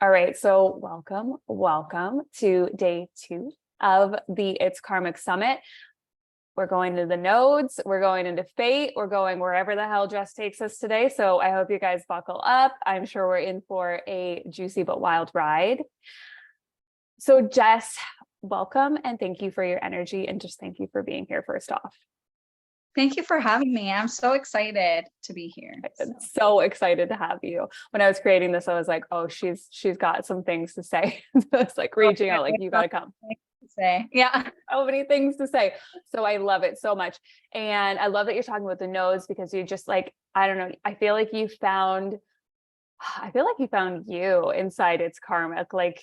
All right, so welcome to day 2 of the It's Karmic Summit. We're going to the nodes, we're going into fate, we're going wherever the hell Jess takes us today. So I hope you guys buckle up. I'm sure we're in for a juicy but wild ride. So Jess, welcome and thank you for your energy, and just thank you for being here first off. Thank you for having me. I'm so excited to be here. So excited to have you. When I was creating this, I was like, oh, she's got some things to say. So it's like reaching out, like, you gotta come. Yeah. So many things to say. So I love it so much. And I love that you're talking about the nodes, because you just like, I don't know, I feel like you found you inside It's Karmic, like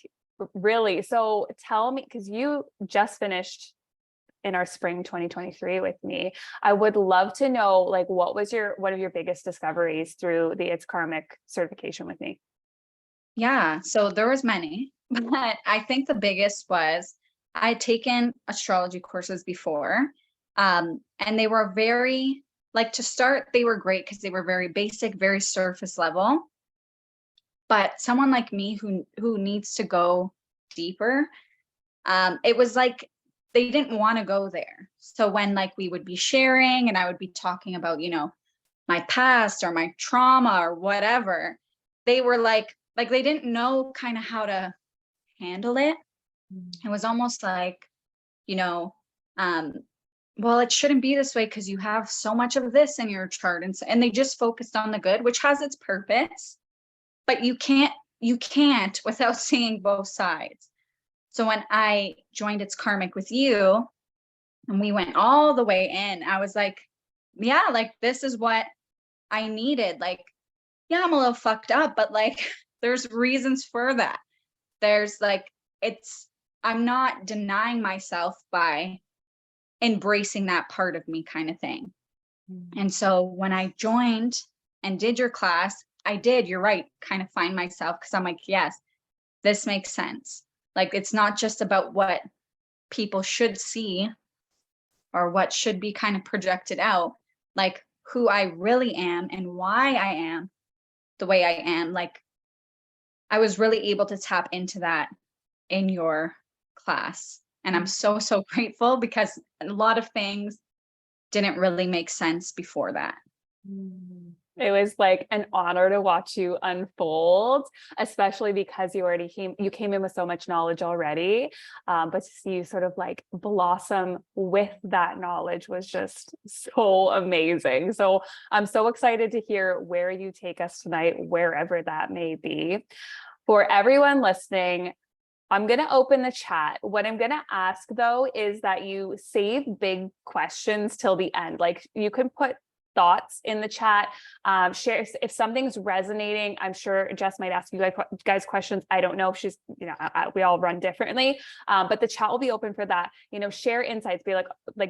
really. So tell me, because you just finished in our spring 2023 with me. I would love to know, like, what was one of your biggest discoveries through the It's Karmic certification with me? Yeah. So there was many, but I think the biggest was I'd taken astrology courses before. And they were very, like, to start, they were great because they were very basic, very surface level. But someone like me who needs to go deeper, it was like they didn't want to go there. So when like we would be sharing and I would be talking about, my past or my trauma or whatever, they were like they didn't know kind of how to handle it. It was almost like, well, it shouldn't be this way because you have so much of this in your chart. And they just focused on the good, which has its purpose, but you can't without seeing both sides. So when I joined It's Karmic with you and we went all the way in, I was like, yeah, like this is what I needed. Like, yeah, I'm a little fucked up, but like there's reasons for that. There's like, I'm not denying myself by embracing that part of me, kind of thing. Mm-hmm. And so when I joined and did your class, you're right, kind of find myself, because I'm like, yes, this makes sense. Like, it's not just about what people should see or what should be kind of projected out, like who I really am and why I am the way I am. Like, I was really able to tap into that in your class. And I'm so, so grateful, because a lot of things didn't really make sense before that. It was like an honor to watch you unfold, especially because you came in with so much knowledge already. But to see you sort of like blossom with that knowledge was just so amazing. So I'm so excited to hear where you take us tonight, wherever that may be. For everyone listening, I'm going to open the chat. What I'm going to ask, though, is that you save big questions till the end. Like, you can put thoughts in the chat, share if something's resonating. I'm sure Jess might ask you guys questions. I don't know if she's, we all run differently, but the chat will be open for that. Share insights, be like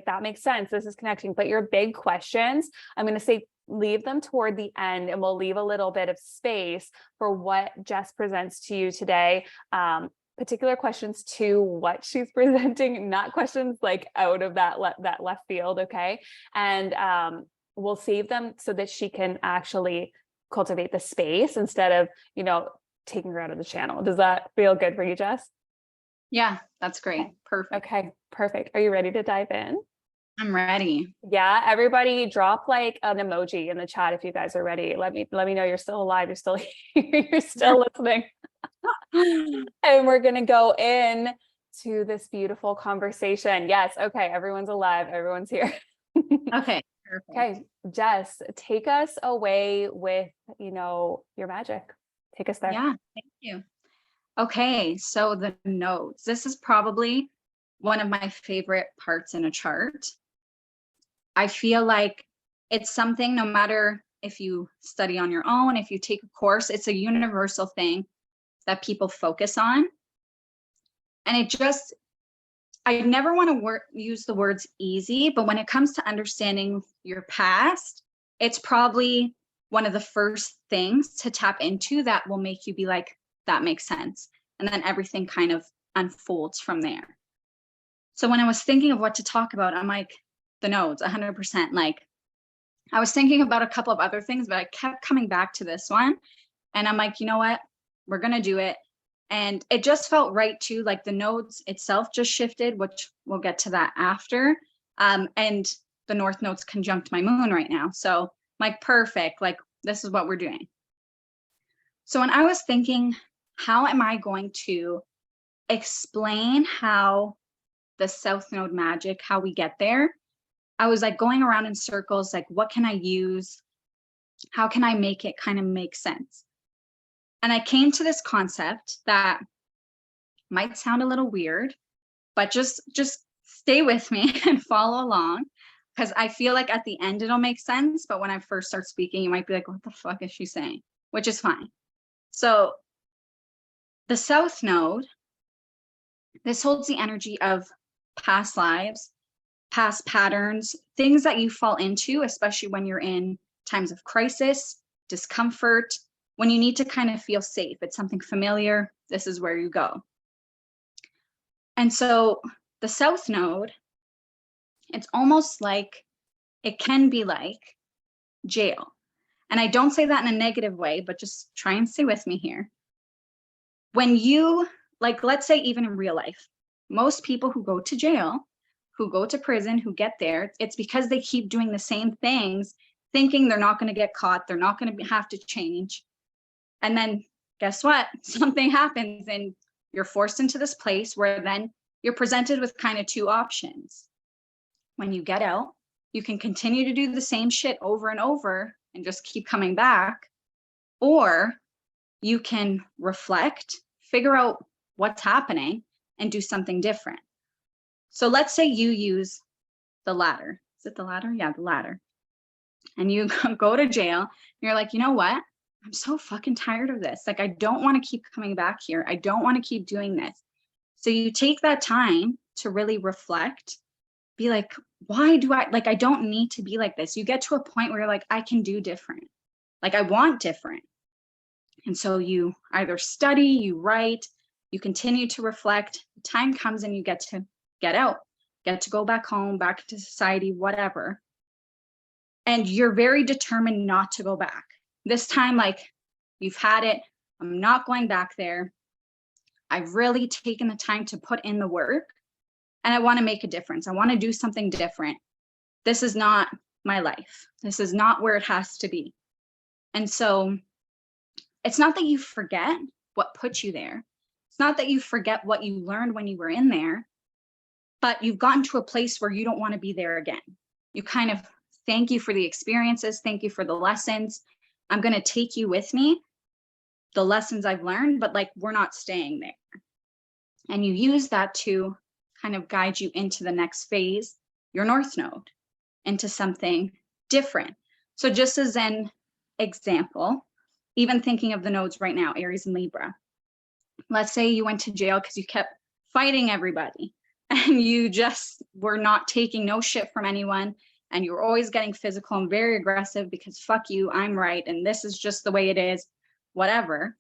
that makes sense, this is connecting. But your big questions, I'm going to say, leave them toward the end, and we'll leave a little bit of space for what Jess presents to you today. Particular questions to what she's presenting, not questions like out of that left field. Okay. And we'll save them so that she can actually cultivate the space instead of, taking her out of the channel. Does that feel good for you, Jess? Yeah, that's great. Okay. Perfect. Okay, perfect. Are you ready to dive in? I'm ready. Yeah, everybody drop like an emoji in the chat if you guys are ready. Let me know you're still alive, you're still here, you're still listening. And we're going to go in to this beautiful conversation. Yes. Okay. Everyone's alive. Everyone's here. Okay. Perfect. Okay. Jess, take us away with, your magic. Take us there. Yeah. Thank you. Okay. So the nodes, this is probably one of my favorite parts in a chart. I feel like it's something, no matter if you study on your own, if you take a course, it's a universal thing that people focus on. And I never want to use the words easy, but when it comes to understanding your past, it's probably one of the first things to tap into that will make you be like, that makes sense. And then everything kind of unfolds from there. So when I was thinking of what to talk about, I'm like, the nodes, 100%. Like, I was thinking about a couple of other things, but I kept coming back to this one. And I'm like, you know what? We're going to do it. And it just felt right too. Like the nodes itself just shifted, which we'll get to that after. And the North Node's conjunct my moon right now. So like perfect, like this is what we're doing. So when I was thinking, how am I going to explain how the South Node magic, how we get there? I was like going around in circles, like what can I use? How can I make it kind of make sense? And I came to this concept that might sound a little weird, but just stay with me and follow along, because I feel like at the end it'll make sense, but when I first start speaking, you might be like, what the fuck is she saying? Which is fine. So the South Node, this holds the energy of past lives, past patterns, things that you fall into, especially when you're in times of crisis, discomfort, when you need to kind of feel safe. It's something familiar. This is where you go. And so the South Node, it's almost like, it can be like jail. And I don't say that in a negative way, but just try and stay with me here. When you, like, let's say even in real life, most people who go to jail, who go to prison, who get there, it's because they keep doing the same things, thinking they're not going to get caught, they're not going to have to change. And then guess what? Something happens and you're forced into this place where then you're presented with kind of two options. When you get out, you can continue to do the same shit over and over and just keep coming back, or you can reflect, figure out what's happening, and do something different. So let's say you use the latter. Is it the latter? Yeah, the latter. And you go to jail, and you're like, you know what? I'm so fucking tired of this. Like, I don't want to keep coming back here. I don't want to keep doing this. So you take that time to really reflect, be like, why do I don't need to be like this. You get to a point where you're like, I can do different. Like, I want different. And so you either study, you write, you continue to reflect. The time comes and you get to get out, get to go back home, back into society, whatever. And you're very determined not to go back. This time, like, you've had it. I'm not going back there. I've really taken the time to put in the work, and I want to make a difference. I want to do something different. This is not my life. This is not where it has to be. And so it's not that you forget what put you there. It's not that you forget what you learned when you were in there, but you've gotten to a place where you don't want to be there again. You kind of thank you for the experiences. Thank you for the lessons. I'm going to take you with me, the lessons I've learned, but like, we're not staying there. And you use that to kind of guide you into the next phase, your North Node, into something different. So just as an example, even thinking of the nodes right now, Aries and Libra. Let's say you went to jail because you kept fighting everybody and you just were not taking no shit from anyone, and you were always getting physical and very aggressive because fuck you, I'm right, and this is just the way it is, whatever.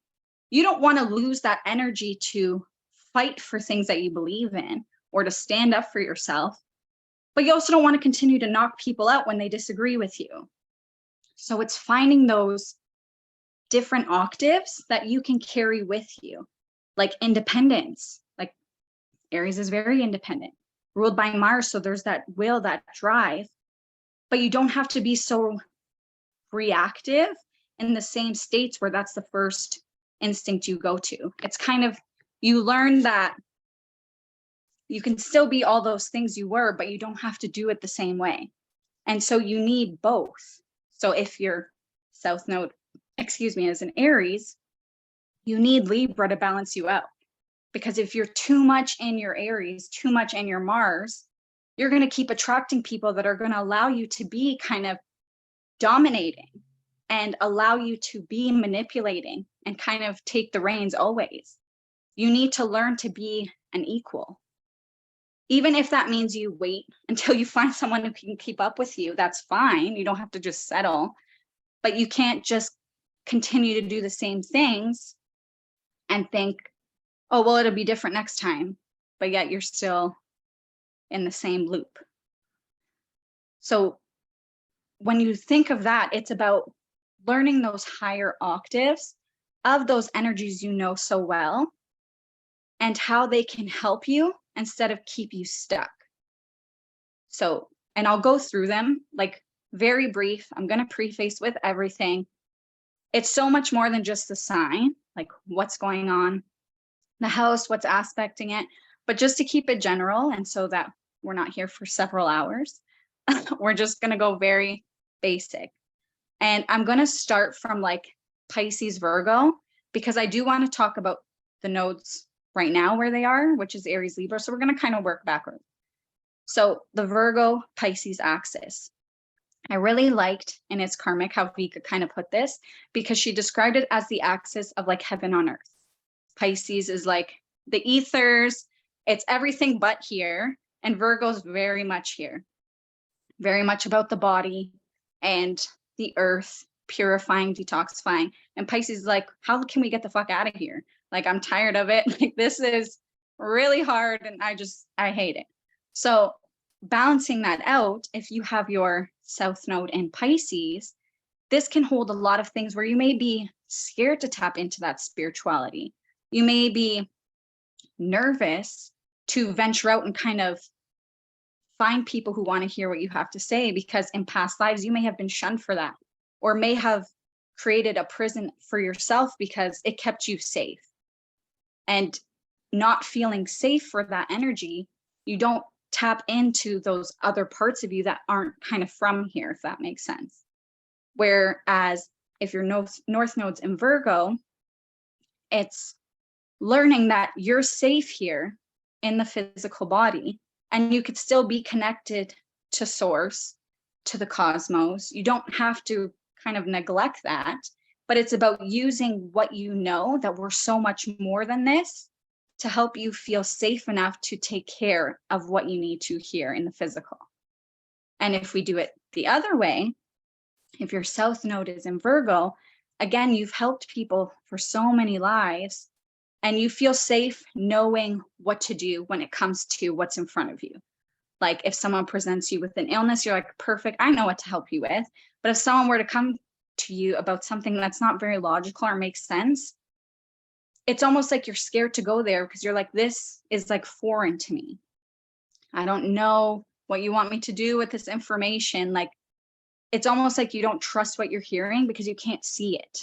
You don't want to lose that energy to fight for things that you believe in or to stand up for yourself, but you also don't want to continue to knock people out when they disagree with you. So it's finding those different octaves that you can carry with you, like independence. Like Aries is very independent, ruled by Mars, so there's that will, that drive, but you don't have to be so reactive in the same states where that's the first instinct you go to. It's kind of, you learn that you can still be all those things you were, but you don't have to do it the same way. And so you need both. So if your South Node, is an Aries, you need Libra to balance you out. Because if you're too much in your Aries, too much in your Mars, you're going to keep attracting people that are going to allow you to be kind of dominating and allow you to be manipulating and kind of take the reins always. You need to learn to be an equal. Even if that means you wait until you find someone who can keep up with you, that's fine. You don't have to just settle, but you can't just continue to do the same things and think, oh, well, it'll be different next time, but yet you're still in the same loop. So when you think of that, it's about learning those higher octaves of those energies you know so well, and how they can help you instead of keep you stuck. So, and I'll go through them like very brief. I'm going to preface with everything. It's so much more than just the sign, like what's going on, the house, what's aspecting it, but just to keep it general. And so that we're not here for several hours, we're just going to go very basic. And I'm going to start from like Pisces, Virgo, because I do want to talk about the nodes right now where they are, which is Aries, Libra. So we're going to kind of work backwards. So the Virgo Pisces axis, I really liked in its karmic how Vika kind of put this, because she described it as the axis of like heaven on earth. Pisces is like the ethers, it's everything but here. And Virgo's very much here, very much about the body and the earth, purifying, detoxifying. And Pisces is like, how can we get the fuck out of here? Like, I'm tired of it. Like, this is really hard and I hate it. So balancing that out, if you have your South Node in Pisces, this can hold a lot of things where you may be scared to tap into that spirituality. You may be nervous to venture out and kind of find people who want to hear what you have to say, because in past lives, you may have been shunned for that, or may have created a prison for yourself because it kept you safe. And not feeling safe for that energy, you don't tap into those other parts of you that aren't kind of from here, if that makes sense. Whereas if your North Node's in Virgo, it's learning that you're safe here in the physical body, and you could still be connected to source, to the cosmos. You don't have to kind of neglect that, but it's about using what you know, that we're so much more than this, to help you feel safe enough to take care of what you need to here in the physical. And if we do it the other way, if your South Node is in Virgo, again, you've helped people for so many lives, and you feel safe knowing what to do when it comes to what's in front of you. Like if someone presents you with an illness, you're like, perfect, I know what to help you with. But if someone were to come to you about something that's not very logical or makes sense, it's almost like you're scared to go there, because you're like, this is like foreign to me. I don't know what you want me to do with this information. Like, it's almost like you don't trust what you're hearing because you can't see it.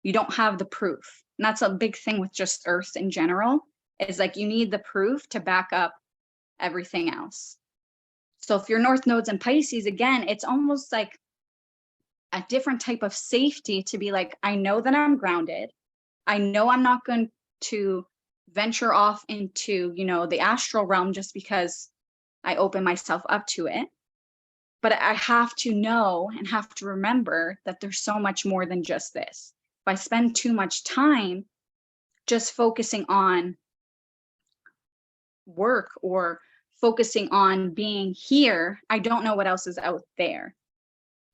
You don't have the proof. And that's a big thing with just Earth in general, is like you need the proof to back up everything else. So if your North Node's in Pisces, again, it's almost like a different type of safety to be like, I know that I'm grounded. I know I'm not going to venture off into, the astral realm just because I open myself up to it. But I have to know and have to remember that there's so much more than just this. If I spend too much time just focusing on work or focusing on being here, I don't know what else is out there.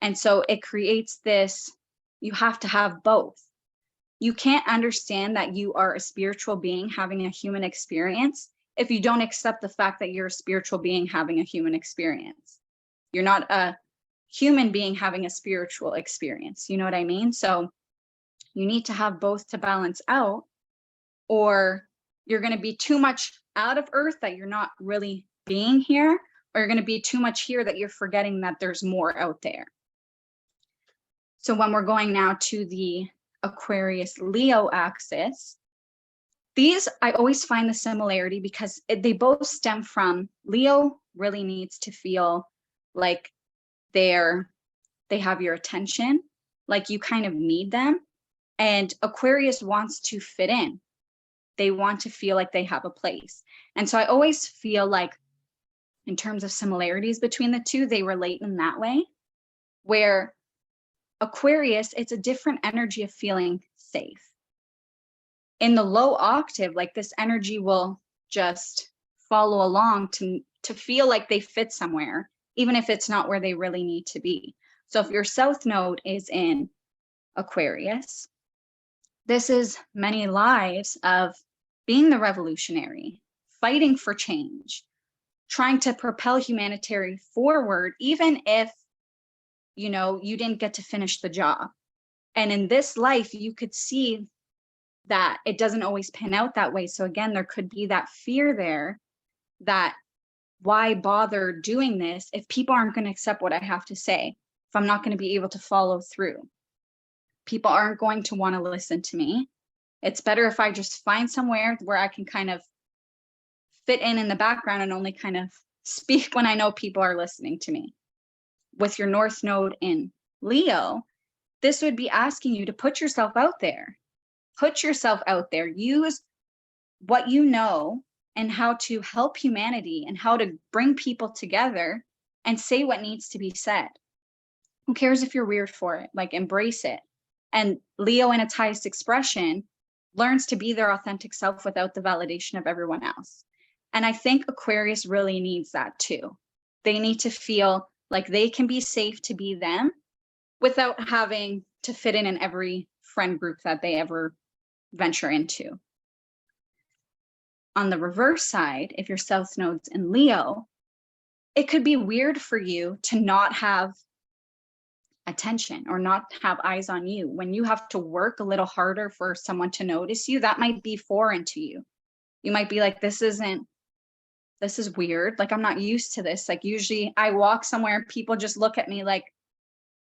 And so it creates this, you have to have both. You can't understand that you are a spiritual being having a human experience if you don't accept the fact that you're a spiritual being having a human experience. You're not a human being having a spiritual experience. You know what I mean? So you need to have both to balance out, or you're going to be too much out of Earth that you're not really being here, or you're going to be too much here that you're forgetting that there's more out there. So when we're going now to the Aquarius Leo axis, these, I always find the similarity because they both stem from Leo really needs to feel like they have your attention, like you kind of need them. And Aquarius wants to fit in. They want to feel like they have a place. And so I always feel like in terms of similarities between the two, they relate in that way, where Aquarius, it's a different energy of feeling safe. In the low octave, like this energy will just follow along to feel like they fit somewhere, even if it's not where they really need to be. So if your South Node is in Aquarius, this is many lives of being the revolutionary, fighting for change, trying to propel humanity forward, even if, you didn't get to finish the job. And in this life, you could see that it doesn't always pan out that way. So again, there could be that fear there that why bother doing this if people aren't going to accept what I have to say, if I'm not going to be able to follow through. People aren't going to want to listen to me. It's better if I just find somewhere where I can kind of fit in the background and only kind of speak when I know people are listening to me. With your North Node in Leo, this would be asking you to put yourself out there. Put yourself out there. Use what you know and how to help humanity and how to bring people together and say what needs to be said. Who cares if you're weird for it? Like, embrace it. And Leo, in its highest expression, learns to be their authentic self without the validation of everyone else. And I think Aquarius really needs that too. They need to feel like they can be safe to be them without having to fit in every friend group that they ever venture into. On the reverse side, if your South Node's in Leo, it could be weird for you to not have attention or not have eyes on you. When you have to work a little harder for someone to notice you, that might be foreign to you. You might be like, this is weird. Like, I'm not used to this. Like, usually I walk somewhere, people just look at me like,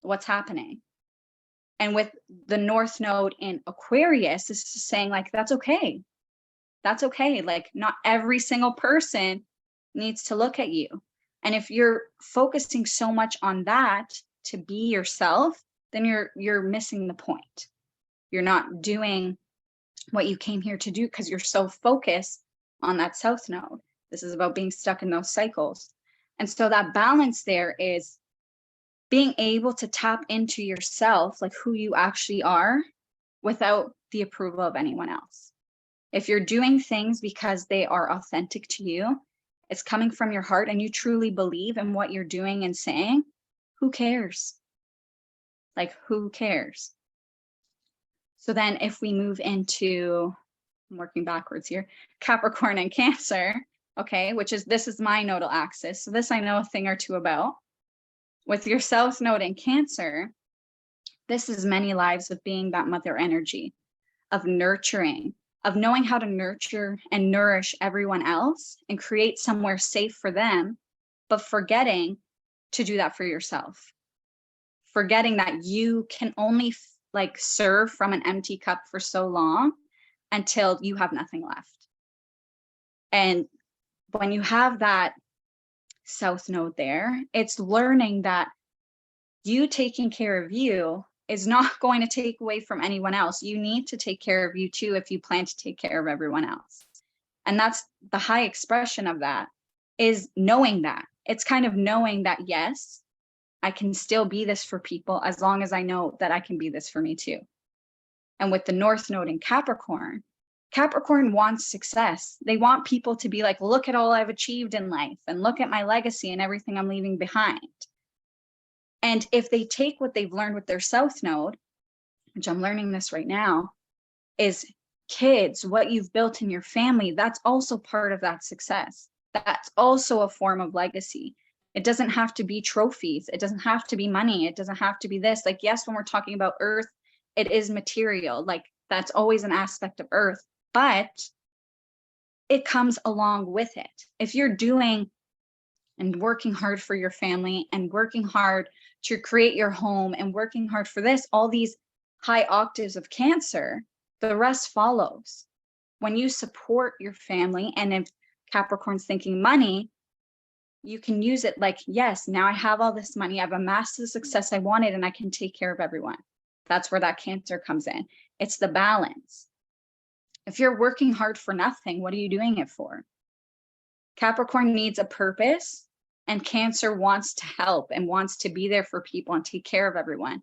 what's happening? And with the North Node in Aquarius, this is saying like, that's okay. That's okay. Like, not every single person needs to look at you. And if you're focusing so much on that to be yourself, then you're missing the point. You're not doing what you came here to do because you're so focused on that South Node. This is about being stuck in those cycles. And so that balance there is being able to tap into yourself, like who you actually are, without the approval of anyone else. If you're doing things because they are authentic to you, it's coming from your heart and you truly believe in what you're doing and saying, who cares? Like, who cares? So then if we move into, I'm working backwards here, Capricorn and Cancer, okay, this is my nodal axis. So this I know a thing or two about. With your South Node in Cancer, this is many lives of being that mother energy, of nurturing, of knowing how to nurture and nourish everyone else and create somewhere safe for them, but forgetting to do that for yourself. Forgetting that you can only serve from an empty cup for so long until you have nothing left. And when you have that South Node there, it's learning that you taking care of you is not going to take away from anyone else. You need to take care of you too if you plan to take care of everyone else. And that's the high expression of that, is knowing that. It's kind of knowing that, yes, I can still be this for people as long as I know that I can be this for me too. And with the North Node in Capricorn, Capricorn wants success. They want people to be like, look at all I've achieved in life and look at my legacy and everything I'm leaving behind. And if they take what they've learned with their South Node, which I'm learning this right now, is kids, what you've built in your family, that's also part of that success. That's also a form of legacy. It doesn't have to be trophies. It doesn't have to be money. It doesn't have to be this. Like, yes, when we're talking about earth, it is material. Like, that's always an aspect of earth, but it comes along with it. If you're doing and working hard for your family and working hard to create your home and working hard for this, all these high octaves of Cancer, the rest follows. When you support your family, and if Capricorn's thinking money, you can use it like, yes, now I have all this money, I've amassed the success I wanted, and I can take care of everyone. That's where that Cancer comes in. It's the balance. If you're working hard for nothing, what are you doing it for? Capricorn needs a purpose, and Cancer wants to help and wants to be there for people and take care of everyone.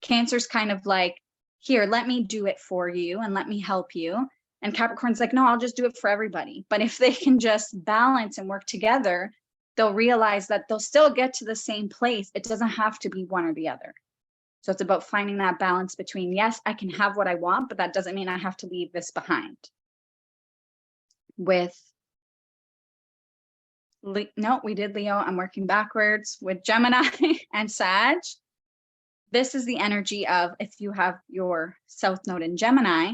Cancer's kind of like, here, let me do it for you and let me help you. And Capricorn's like, no, I'll just do it for everybody. But if they can just balance and work together, they'll realize that they'll still get to the same place. It doesn't have to be one or the other. So it's about finding that balance between, yes, I can have what I want, but that doesn't mean I have to leave this behind. No, we did Leo. I'm working backwards. With Gemini and Sag, this is the energy of, if you have your South Node in Gemini,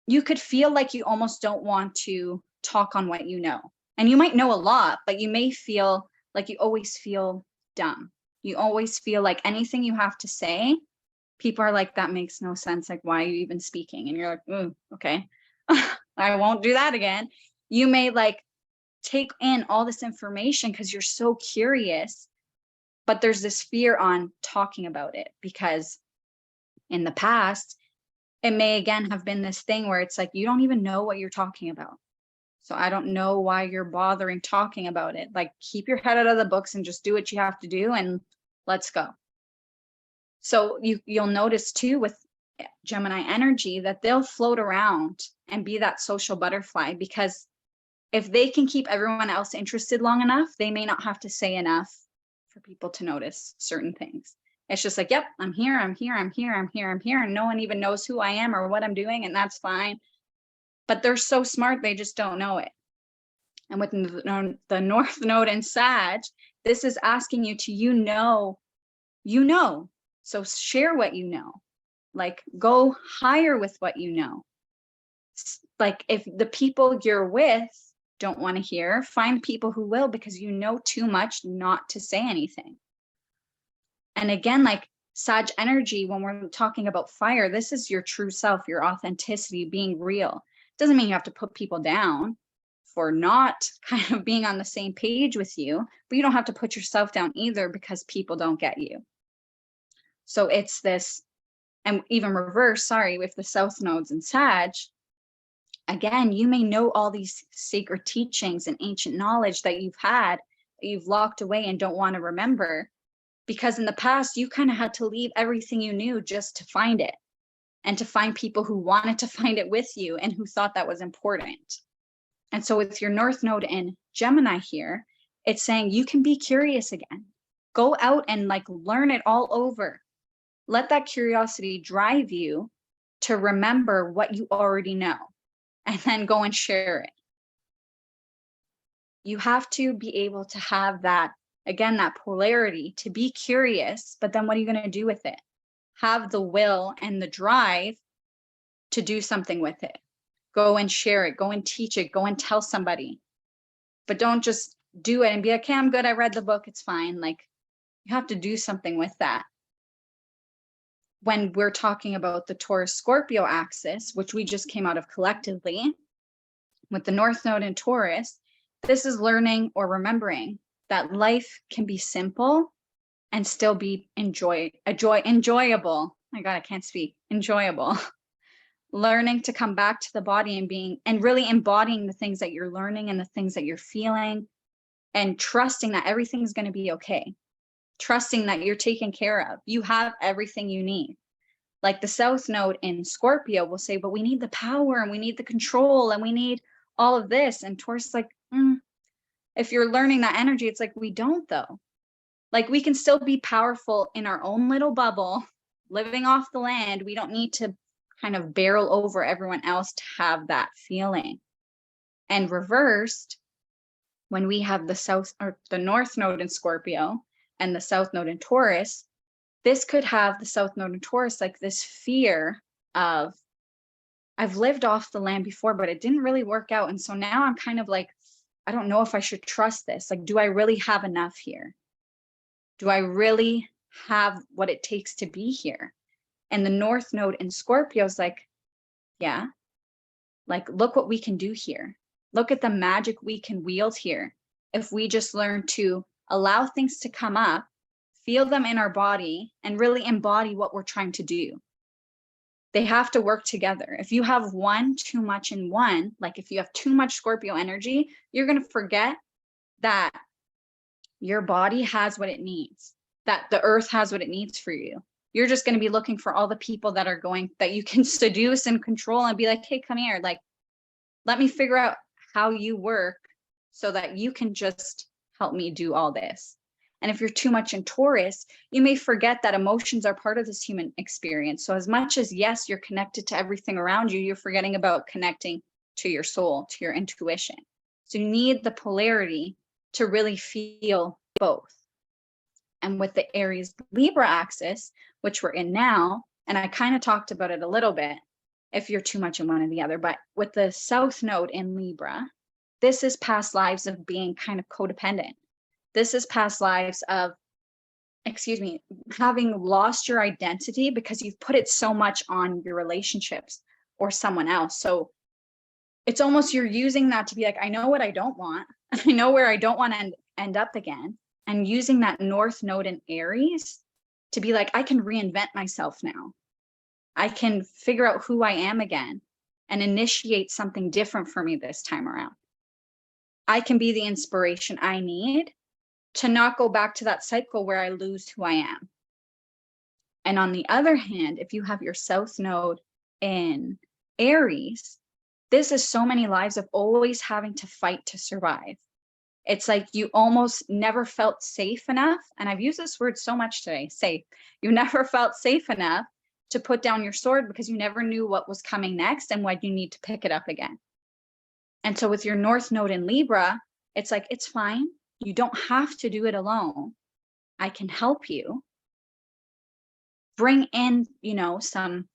you could feel like you almost don't want to talk on what you know. And you might know a lot, but you may feel like you always feel dumb. You always feel like anything you have to say, people are like, that makes no sense. Like, why are you even speaking? And you're like, oh, okay, I won't do that again. You may like take in all this information because you're so curious, but there's this fear on talking about it because in the past, it may again have been this thing where it's like, you don't even know what you're talking about. So I don't know why you're bothering talking about it. Like, keep your head out of the books and just do what you have to do and let's go. So you'll notice too with Gemini energy that they'll float around and be that social butterfly, because if they can keep everyone else interested long enough, they may not have to say enough for people to notice certain things. It's just like, yep, I'm here, I'm here, I'm here, I'm here, I'm here. And no one even knows who I am or what I'm doing. And that's fine. But they're so smart, they just don't know it. And with the North Node in Sag, this is asking you to, you know. So share what you know. Like, go higher with what you know. Like, if the people you're with don't want to hear, find people who will, because you know too much not to say anything. And again, like Sag energy, when we're talking about fire, this is your true self, your authenticity, being real. Doesn't mean you have to put people down for not kind of being on the same page with you, but you don't have to put yourself down either because people don't get you. So it's this, and even reverse, sorry, with the South Nodes in Sag, again, you may know all these sacred teachings and ancient knowledge that you've had, that you've locked away and don't want to remember, because in the past, you kind of had to leave everything you knew just to find it, and to find people who wanted to find it with you and who thought that was important. And so with your North Node in Gemini here, it's saying you can be curious again. Go out and like learn it all over. Let that curiosity drive you to remember what you already know, and then go and share it. You have to be able to have that, again, that polarity, to be curious, but then what are you going to do with it? Have the will and the drive to do something with it. Go and share it, go and teach it, go and tell somebody. But don't just do it and be like, okay, I'm good, I read the book, it's fine. Like, you have to do something with that. When we're talking about the Taurus Scorpio axis, which we just came out of collectively, with the North Node in Taurus, this is learning or remembering that life can be simple and still be enjoyable. My God, I can't speak. Enjoyable. Learning to come back to the body and being, and really embodying the things that you're learning and the things that you're feeling, and trusting that everything's going to be okay. Trusting that you're taken care of. You have everything you need. Like the South Node in Scorpio will say, but we need the power and we need the control and we need all of this. And Taurus is like, if you're learning that energy, it's like, we don't though. Like, we can still be powerful in our own little bubble, living off the land. We don't need to kind of barrel over everyone else to have that feeling. And reversed, when we have the South or the North Node in Scorpio and the South Node in Taurus, this could have the South Node in Taurus like this fear of, I've lived off the land before, but it didn't really work out. And so now I'm kind of like, I don't know if I should trust this. Like, do I really have enough here? Do I really have what it takes to be here? And the North Node in Scorpio is like, yeah, like, look what we can do here. Look at the magic we can wield here. If we just learn to allow things to come up, feel them in our body, and really embody what we're trying to do. They have to work together. If you have one too much in one, like if you have too much Scorpio energy, you're going to forget that your body has what it needs, that the earth has what it needs for you. You're just going to be looking for all the people that are going, that you can seduce and control and be like, hey, come here. Like, let me figure out how you work so that you can just help me do all this. And if you're too much in Taurus, you may forget that emotions are part of this human experience. So as much as, yes, you're connected to everything around you, you're forgetting about connecting to your soul, to your intuition. So you need the polarity to really feel both. And with the Aries Libra axis, which we're in now, and I kind of talked about it a little bit, if you're too much in one or the other. But with the South Node in Libra, this is past lives of being kind of codependent. This is past lives of, having lost your identity because you've put it so much on your relationships or someone else. So it's almost you're using that to be like, I know what I don't want. I know where I don't want to end up again. And using that North Node in Aries to be like, I can reinvent myself now. I can figure out who I am again and initiate something different for me this time around. I can be the inspiration I need to not go back to that cycle where I lose who I am. And on the other hand, if you have your South Node in Aries, this is so many lives of always having to fight to survive. It's like you almost never felt safe enough. And I've used this word so much today, safe. You never felt safe enough to put down your sword because you never knew what was coming next and when you need to pick it up again. And so with your North Node in Libra, it's like, it's fine. You don't have to do it alone. I can help you. Bring in, some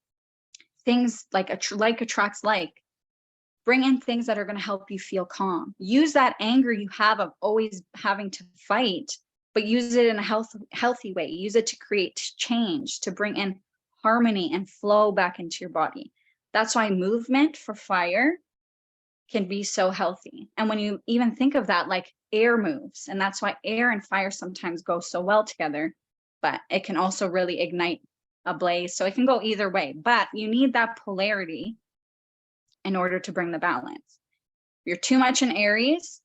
things like attracts like. Bring in things that are going to help you feel calm. Use that anger you have of always having to fight, but use it in a healthy way. Use it to create change, to bring in harmony and flow back into your body. That's why movement for fire can be so healthy. And when you even think of that, like air moves, and that's why air and fire sometimes go so well together, but it can also really ignite a blaze. So it can go either way, but you need that polarity in order to bring the balance. If you're too much in Aries,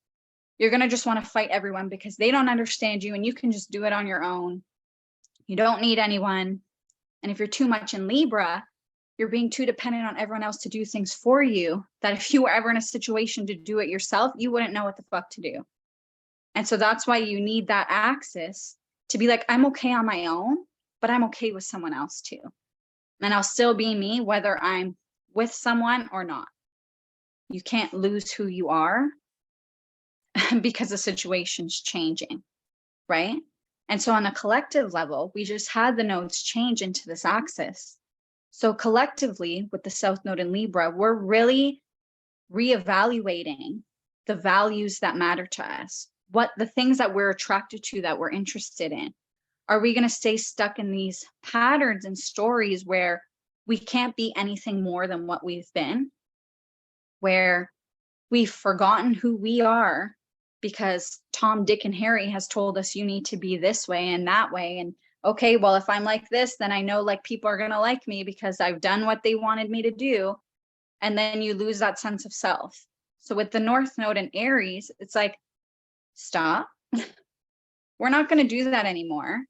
you're going to just want to fight everyone because they don't understand you and you can just do it on your own. You don't need anyone. And if you're too much in Libra, you're being too dependent on everyone else to do things for you, that if you were ever in a situation to do it yourself, you wouldn't know what the fuck to do. And so that's why you need that axis to be like, I'm okay on my own, but I'm okay with someone else too. And I'll still be me, whether I'm with someone or not. You can't lose who you are because the situation's changing, right? And so on a collective level, we just had the nodes change into this axis. So collectively, with the South Node in Libra, we're really reevaluating the values that matter to us, what the things that we're attracted to, that we're interested in. Are we going to stay stuck in these patterns and stories where we can't be anything more than what we've been, where we've forgotten who we are because Tom, Dick, and Harry has told us you need to be this way and that way. And okay, well, if I'm like this, then I know like people are going to like me because I've done what they wanted me to do. And then you lose that sense of self. So with the North Node in Aries, it's like, stop. We're not going to do that anymore.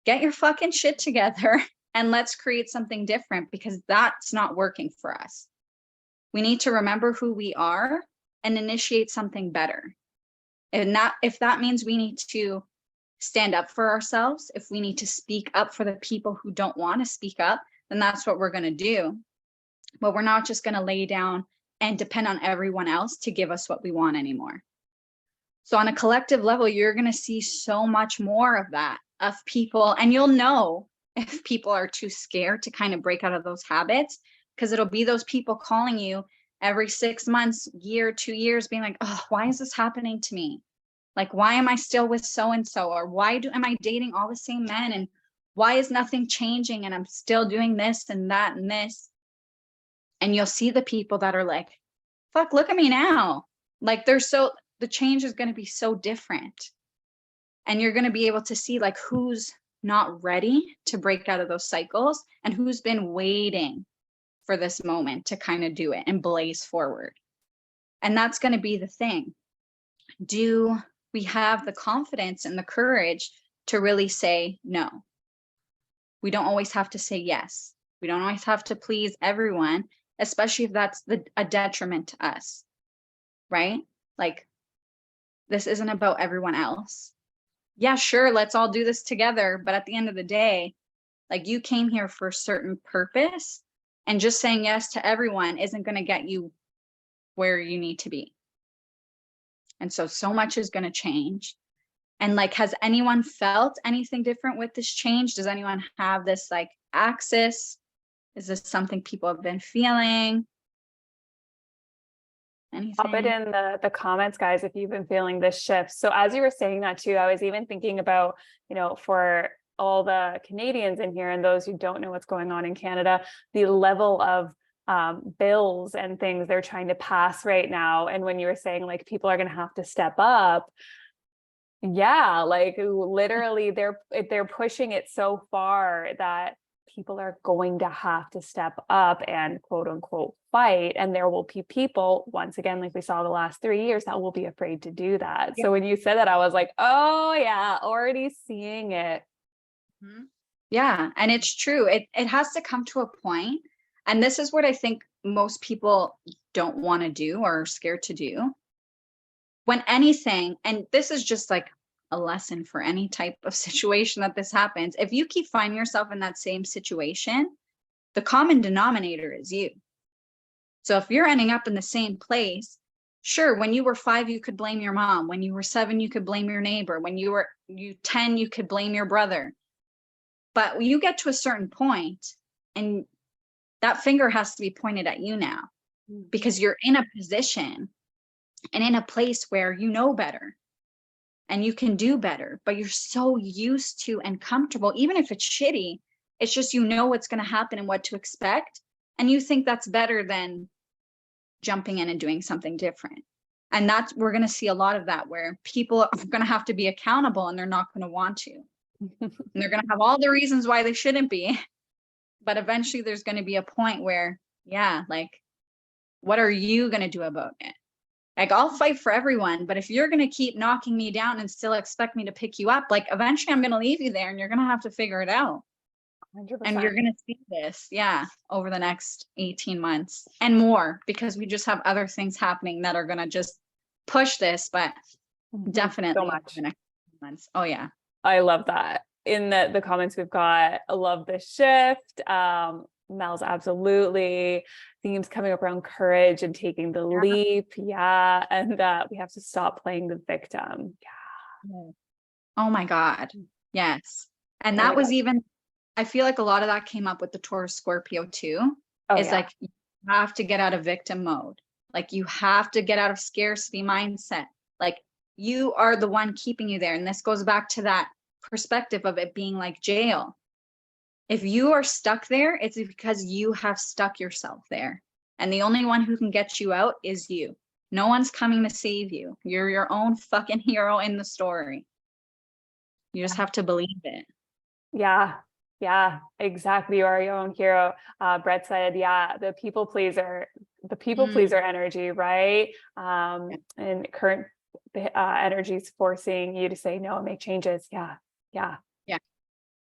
Get your fucking shit together and let's create something different because that's not working for us. We need to remember who we are and initiate something better. And if that means we need to stand up for ourselves, if we need to speak up for the people who don't want to speak up, then that's what we're going to do. But we're not just going to lay down and depend on everyone else to give us what we want anymore. So on a collective level, you're going to see so much more of that, of people, and you'll know if people are too scared to kind of break out of those habits, because it'll be those people calling you every 6 months, year, 2 years, being like, oh, why is this happening to me? Like, why am I still with so-and-so? Or why am I dating all the same men? And why is nothing changing? And I'm still doing this and that and this. And you'll see the people that are like, fuck, look at me now. Like the change is going to be so different. And you're going to be able to see like who's not ready to break out of those cycles and who's been waiting for this moment to kind of do it and blaze forward. And that's going to be the thing. Do we have the confidence and the courage to really say no? We don't always have to say yes. We don't always have to please everyone, especially if that's a detriment to us, right? Like, this isn't about everyone else. Yeah, sure, let's all do this together. But at the end of the day, like, you came here for a certain purpose, and just saying yes to everyone isn't going to get you where you need to be. And so much is going to change. And like, has anyone felt anything different with this change? Does anyone have this like axis Is this something people have been feeling? Pop it Anything? in the comments, guys, if you've been feeling this shift. So as you were saying that too, I was even thinking about, for all the Canadians in here and those who don't know what's going on in Canada, the level of bills and things they're trying to pass right now. And when you were saying like people are going to have to step up, yeah, like literally they're pushing it so far that people are going to have to step up and quote unquote fight. And there will be people, once again, like we saw the last 3 years, that will be afraid to do that. Yeah. So when you said that, I was like, oh yeah, already seeing it. Yeah. And it's true. It has to come to a point. And this is what I think most people don't want to do or are scared to do. When anything, and this is just like a lesson for any type of situation that this happens, if you keep finding yourself in that same situation, the common denominator is you. So if you're ending up in the same place, sure, when you were 5, you could blame your mom. When you were 7, you could blame your neighbor. When you were 10, you could blame your brother. But you get to a certain point and that finger has to be pointed at you now, because you're in a position and in a place where you know better and you can do better, but you're so used to and comfortable, even if it's shitty, it's just, what's going to happen and what to expect. And you think that's better than jumping in and doing something different. And we're going to see a lot of that where people are going to have to be accountable and they're not going to want to. And they're going to have all the reasons why they shouldn't be. But eventually there's going to be a point where, yeah, like, what are you going to do about it? Like, I'll fight for everyone, but if you're going to keep knocking me down and still expect me to pick you up, like eventually I'm going to leave you there and you're going to have to figure it out. 100%. And you're going to see this, over the next 18 months and more, because we just have other things happening that are going to just push this, but definitely so much. the next months. Oh yeah. I love that. In the comments we've got, I love the shift. Mel's absolutely themes coming up around courage and taking the leap. Yeah. And that we have to stop playing the victim. Yeah. Oh my God. Yes. And that was even, I feel like a lot of that came up with the Taurus Scorpio too. Like, you have to get out of victim mode. Like, you have to get out of scarcity mindset. Like, you are the one keeping you there. And this goes back to that perspective of it being like jail. If you are stuck there, it's because you have stuck yourself there. And the only one who can get you out is you. No one's coming to save you. You're your own fucking hero in the story. You just have to believe it. Yeah. Yeah, exactly. You are your own hero. Brett said, the people pleaser energy, right? And current energy is forcing you to say no and make changes. Yeah.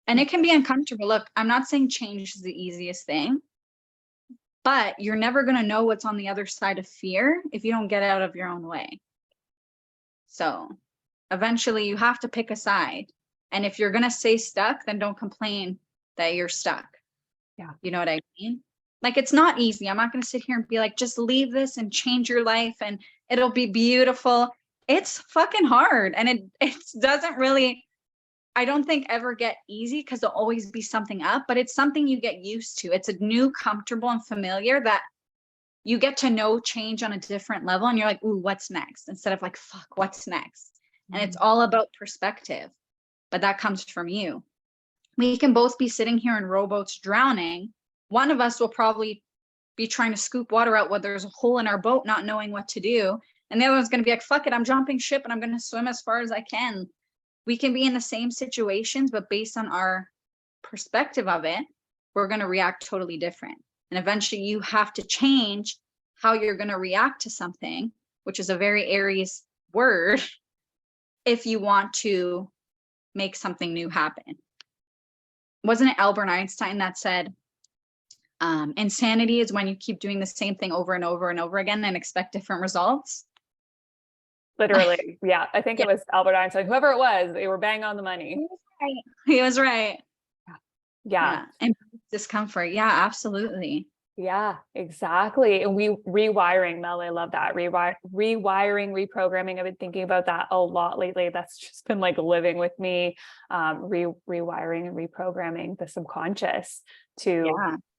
And it can be uncomfortable. Look, I'm not saying change is the easiest thing, but you're never going to know what's on the other side of fear if you don't get out of your own way. So eventually you have to pick a side. And if you're going to stay stuck, then don't complain that you're stuck. Yeah. You know what I mean? Like, it's not easy. I'm not going to sit here and be like, just leave this and change your life and it'll be beautiful. It's fucking hard. And it doesn't really, I don't think ever get easy, because there'll always be something up, but it's something you get used to. It's a new, comfortable and familiar that you get to know change on a different level. And you're like, ooh, what's next? Instead of like, fuck, what's next? And it's all about perspective, but that comes from you. We can both be sitting here in rowboats drowning. One of us will probably be trying to scoop water out while there's a hole in our boat, not knowing what to do. And the other one's going to be like, fuck it, I'm jumping ship and I'm going to swim as far as I can. We can be in the same situations, but based on our perspective of it, we're going to react totally different. And eventually you have to change how you're going to react to something, which is a very Aries word, if you want to make something new happen. Wasn't it Albert Einstein that said, insanity is when you keep doing the same thing over and over and over again and expect different results? Literally. Yeah. I think it was Albert Einstein, whoever it was, they were bang on the money. He was right. Yeah. And discomfort. Yeah, absolutely. Yeah, exactly. And rewiring, Mel, I love that. Rewiring, reprogramming. I've been thinking about that a lot lately. That's just been like living with me, rewiring and reprogramming the subconscious to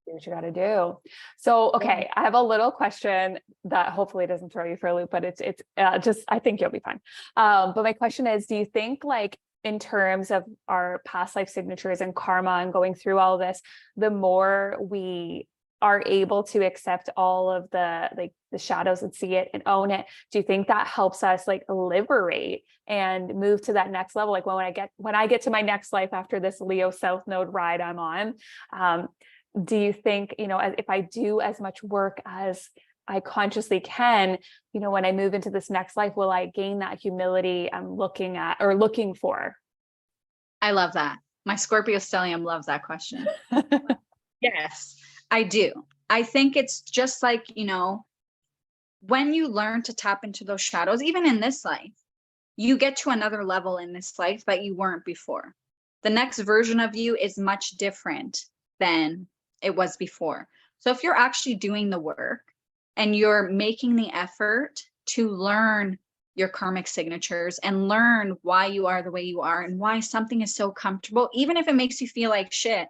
Do what you got to do. So, okay, I have a little question that hopefully doesn't throw you for a loop, but it's just, I think you'll be fine. But my question is, do you think like in terms of our past life signatures and karma and going through all this, the more we are able to accept all of the like the shadows and see it and own it, do you think that helps us like liberate and move to that next level? Like when I get to my next life after this Leo South Node ride I'm on, do you think, you know, if I do as much work as I consciously can, you know, when I move into this next life, will I gain that humility I'm looking at or looking for? I love that. My Scorpio stellium loves that question. Yes, I do. I think it's just like, you know, when you learn to tap into those shadows, even in this life, you get to another level in this life that you weren't before. The next version of you is much different than it was before. So if you're actually doing the work and you're making the effort to learn your karmic signatures and learn why you are the way you are and why something is so comfortable, even if it makes you feel like shit,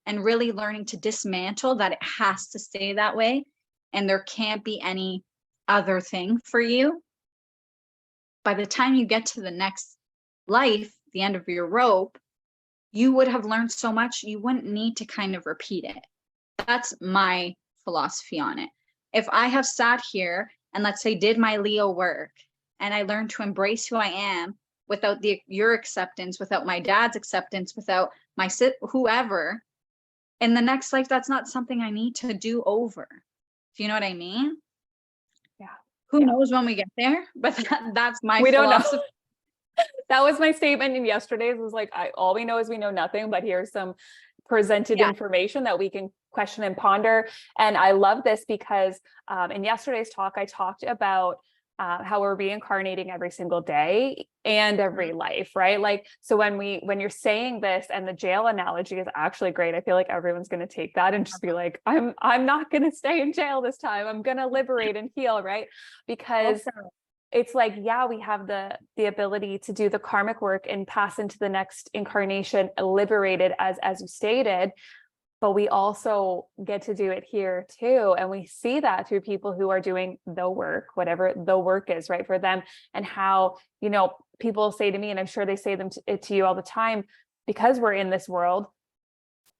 and really learning to dismantle that it has to stay that way and there can't be any other thing for you, by the time you get to the next life, the end of your rope, you would have learned so much, you wouldn't need to kind of repeat it. That's my philosophy on it. If I have sat here and let's say did my Leo work and I learned to embrace who I am without your acceptance, without my dad's acceptance, without my whoever, in the next life, that's not something I need to do over. Do you know what I mean? Yeah. Who knows when we get there? But that's my we philosophy. Don't know. That was my statement in yesterday's, was like, all we know is we know nothing, but here's some presented information that we can question and ponder. And I love this because in yesterday's talk, I talked about how we're reincarnating every single day and every life, right? Like, so when you're saying this, and the jail analogy is actually great. I feel like everyone's going to take that and just be like, I'm not going to stay in jail this time. I'm going to liberate and heal, right? Because it's like, yeah, we have the ability to do the karmic work and pass into the next incarnation liberated, as you stated, but we also get to do it here too. And we see that through people who are doing the work, whatever the work is, right, for them. And how, you know, people say to me, and I'm sure they say to you all the time, because we're in this world,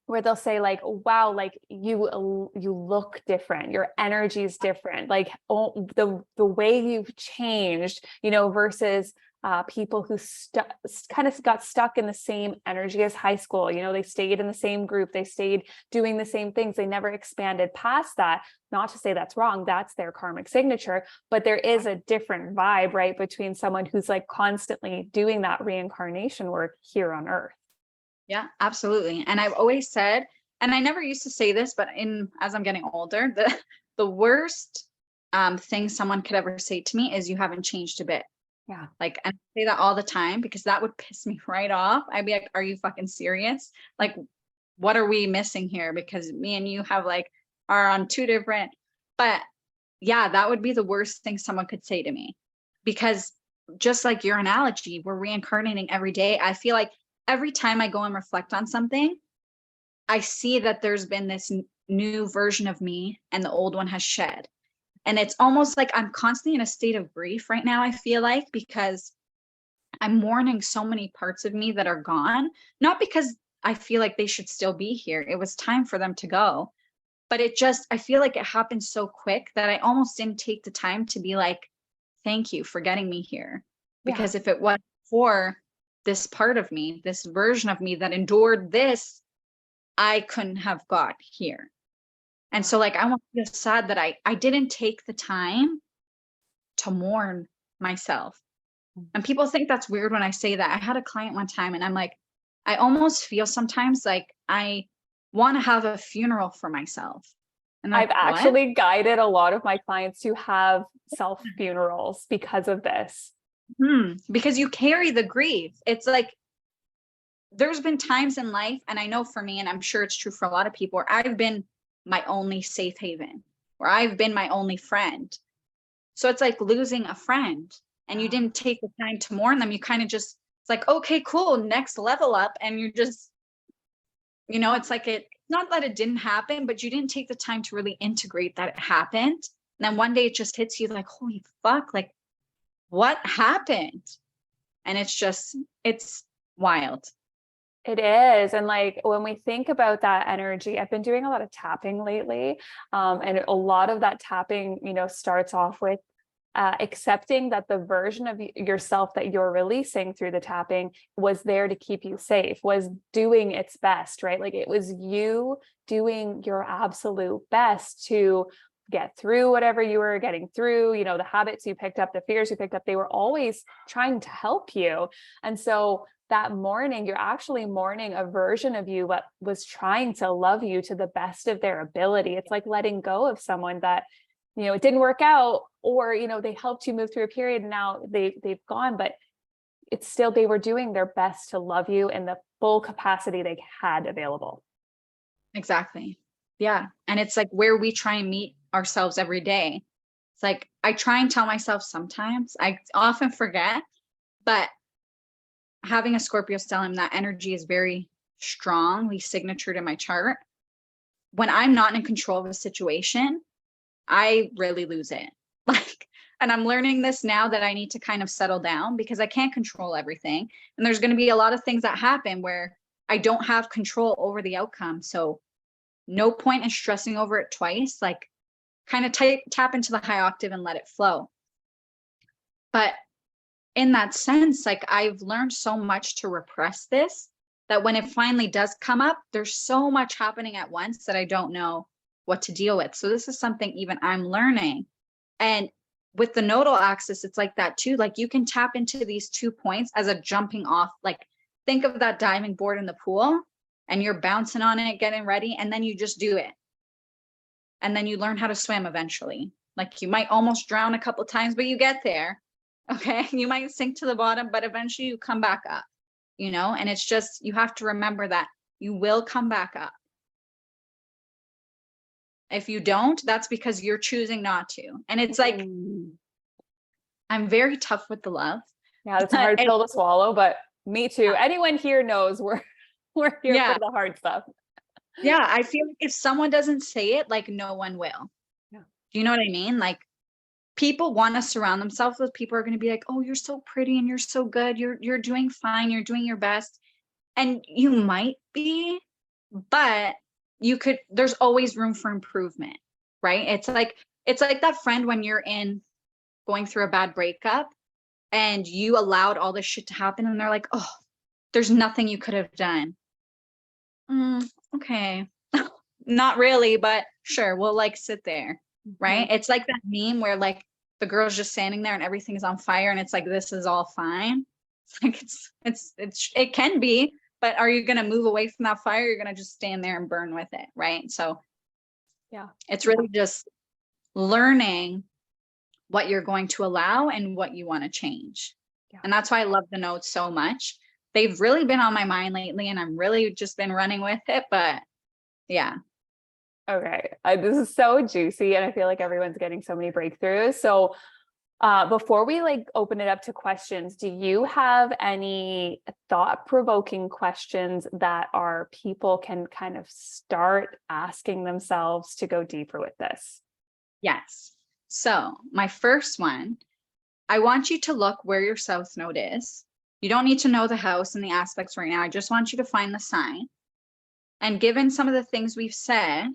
where they'll say like, wow, like you look different, your energy is different, like the way you've changed, you know, versus people who kind of got stuck in the same energy as high school. You know, they stayed in the same group, they stayed doing the same things, they never expanded past that. Not to say that's wrong, that's their karmic signature, but there is a different vibe, right, between someone who's like constantly doing that reincarnation work here on earth. Yeah, absolutely. And I've always said, and I never used to say this, but as I'm getting older, the worst thing someone could ever say to me is you haven't changed a bit. Yeah. Like, and I say that all the time because that would piss me right off. I'd be like, are you fucking serious? Like, what are we missing here? Because me and you are on two different, but yeah, that would be the worst thing someone could say to me, because just like your analogy, we're reincarnating every day. I feel like every time I go and reflect on something, I see that there's been this new version of me and the old one has shed. And it's almost like I'm constantly in a state of grief right now, I feel like, because I'm mourning so many parts of me that are gone, not because I feel like they should still be here. It was time for them to go. But I feel like it happened so quick that I almost didn't take the time to be like, thank you for getting me here. Because if it was for this part of me, this version of me that endured this, I couldn't have got here. And so like, I want to feel sad that I didn't take the time to mourn myself. And people think that's weird when I say that. I had a client one time and I'm like, I almost feel sometimes like I want to have a funeral for myself. And I've actually guided a lot of my clients to have self funerals because of this. Because you carry the grief. It's like, there's been times in life, and I know for me, and I'm sure it's true for a lot of people, where I've been my only safe haven, where I've been my only friend. So it's like losing a friend and you didn't take the time to mourn them. You kind of just, it's like, okay, cool, next level up. And you're just You know, it's like not that it didn't happen, but you didn't take the time to really integrate that it happened. And then one day it just hits you like, holy fuck, like what happened? And it's wild. It is. And like when we think about that energy, I've been doing a lot of tapping lately. And a lot of that tapping, starts off with accepting that the version of yourself that you're releasing through the tapping was there to keep you safe, was doing its best, right? Like it was you doing your absolute best to get through whatever you were getting through, the habits you picked up, the fears you picked up, they were always trying to help you. And so that morning, you're actually mourning a version of you that was trying to love you to the best of their ability. It's like letting go of someone that it didn't work out, or they helped you move through a period and now they've gone, but it's still, they were doing their best to love you in the full capacity they had available. Exactly. Yeah. And it's like where we try and meet ourselves every day. It's like I try and tell myself sometimes, I often forget, but having a Scorpio stellium, that energy is very strongly signatured in my chart. When I'm not in control of a situation, I really lose it. Like, and I'm learning this now that I need to kind of settle down because I can't control everything. And there's going to be a lot of things that happen where I don't have control over the outcome. So no point in stressing over it twice, like kind of tap into the high octave and let it flow. But in that sense, like I've learned so much to repress this that when it finally does come up, there's so much happening at once that I don't know what to deal with. So this is something even I'm learning. And with the nodal axis, it's like that too. Like you can tap into these 2 points as a jumping off. Like think of that diving board in the pool and you're bouncing on it, getting ready, and then you just do it. And then you learn how to swim eventually. Like you might almost drown a couple times, but you get there. Okay. You might sink to the bottom, but eventually you come back up, and it's just, you have to remember that you will come back up. If you don't, that's because you're choosing not to. And it's like, I'm very tough with the love. Yeah, that's a hard pill to swallow, but me too. Anyone here knows we're here for the hard stuff. Yeah, I feel like if someone doesn't say it, like no one will. Yeah. Do you know what I mean? Like people want to surround themselves with people who are going to be like, oh, you're so pretty and you're so good. You're doing fine. You're doing your best. And you might be, but there's always room for improvement, right? It's like that friend when you're going through a bad breakup and you allowed all this shit to happen and they're like, oh, there's nothing you could have done. Okay. Not really, but sure. We'll like sit there. Right. It's like that meme where like the girl's just standing there and everything's on fire and it's like, this is all fine. It's like, it can be, but are you going to move away from that fire? You're going to just stand there and burn with it. Right. So yeah, it's really just learning what you're going to allow and what you want to change. Yeah. And that's why I love the notes so much. They've really been on my mind lately and I'm really just been running with it, but yeah. Okay. This is so juicy and I feel like everyone's getting so many breakthroughs. So before we like open it up to questions, do you have any thought-provoking questions that our people can kind of start asking themselves to go deeper with this? Yes. So my first one, I want you to look where your south node is. You don't need to know the house and the aspects right now. I just want you to find the sign. And given some of the things we've said,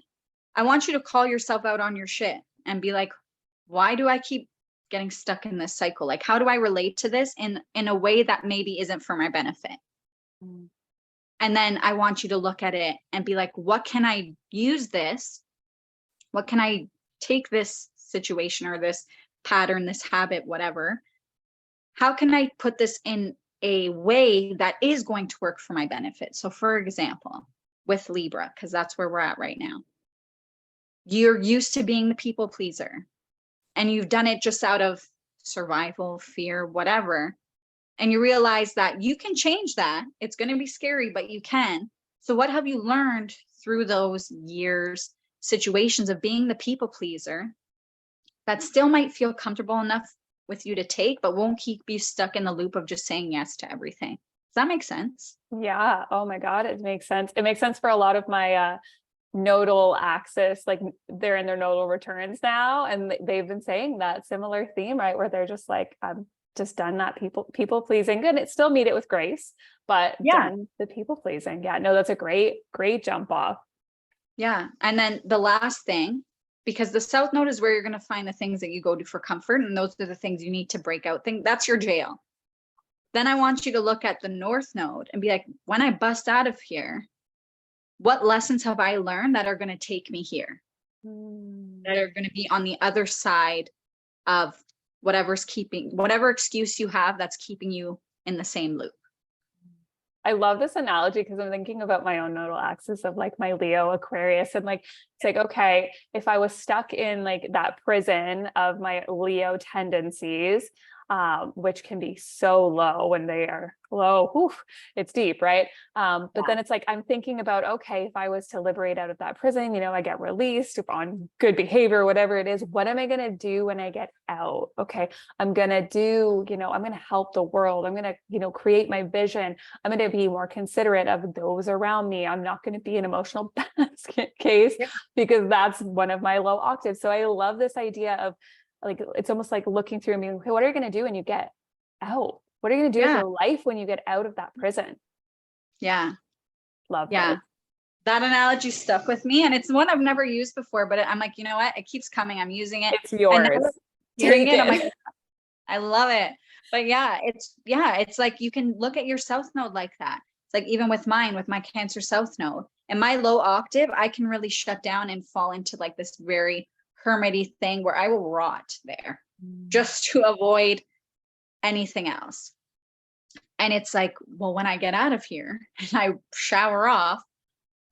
I want you to call yourself out on your shit and be like, why do I keep getting stuck in this cycle? Like, how do I relate to this in a way that maybe isn't for my benefit? And then I want you to look at it and be like, what can I use this? What can I take this situation or this pattern, this habit, whatever? How can I put this in a way that is going to work for my benefit? So for example, with Libra, because that's where we're at right now. You're used to being the people pleaser and you've done it just out of survival, fear, whatever. And you realize that you can change that. It's going to be scary, but you can. So what have you learned through those years, situations of being the people pleaser that still might feel comfortable enough with you to take, but won't keep you stuck in the loop of just saying yes to everything? Does that make sense? Yeah. Oh my God. It makes sense. It makes sense for a lot of my nodal axis, like they're in their nodal returns now. And they've been saying that similar theme, right? Where they're just like, I'm just done that people pleasing. Good. It still meet it with grace, but Yeah. done the people pleasing. Yeah. No, that's a great jump off. Yeah. And then the last thing, because the south node is where you're going to find the things that you go to for comfort. And those are the things you need to break out. That's your jail. Then I want you to look at the north node and be like, when I bust out of here, what lessons have I learned that are going to take me here? That are going to be on the other side of whatever excuse you have that's keeping you in the same loop. I love this analogy because I'm thinking about my own nodal axis of like my Leo Aquarius, and like it's like, okay, if I was stuck in like that prison of my Leo tendencies, which can be so low when they are low, whew, it's deep, right? But then it's like I'm thinking about, okay, if I was to liberate out of that prison, I get released on good behavior, whatever it is, what am I going to do when I get out? Okay, I'm going to do, I'm going to help the world. I'm going to, create my vision. I'm going to be more considerate of those around me. I'm not going to be an emotional basket case because that's one of my low octaves. So I love this idea of like, it's almost like looking through and being, okay, what are you going to do when you get out? What are you going to do with your life when you get out of that prison? Yeah. Love that. That analogy stuck with me, and it's one I've never used before, but I'm like, you know what? It keeps coming. I'm using it. It's yours. Take it. I'm like, I love it. But it's like you can look at your south node like that. It's like even with my Cancer south node and my low octave, I can really shut down and fall into like this very hermity thing where I will rot there just to avoid anything else. And it's like, well, when I get out of here and I shower off,